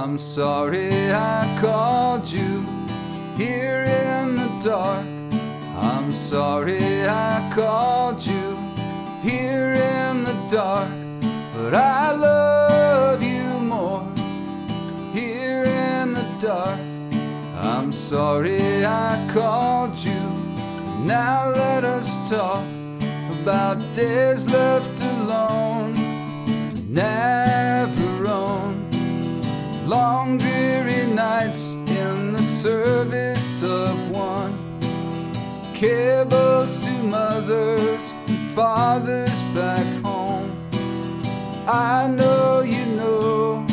I'm sorry I called you here in the dark. I'm sorry I called you here in the dark. But I love you more here in the dark. I'm sorry I called you. Now let us talk about days left alone, never own. Long dreary nights in the service of one. Cables to mothers and fathers back home. I know you know,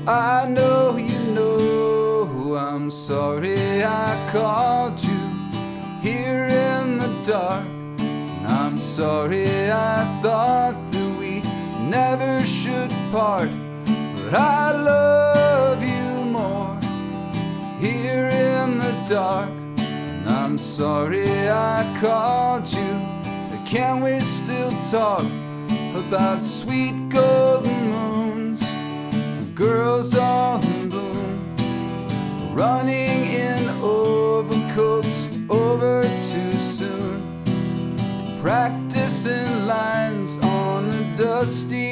I know you know. I'm sorry I called you here in the dark. And I'm sorry I thought that we never should part. But I love you more here in the dark. And I'm sorry I called you. But can we still talk about sweet golden moons, girls all in bloom, running in overcoats over too soon, practicing lines on a dusty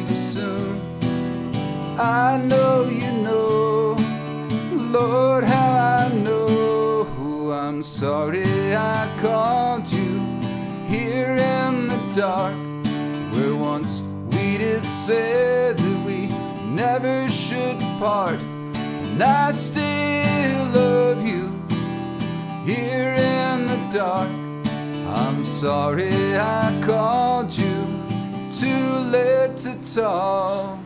bassoon. I know you know, Lord, how I know. I'm sorry I called you here in the dark, where once we did say that we never should part. And I still love you here in the dark. I'm sorry I called you too late to talk.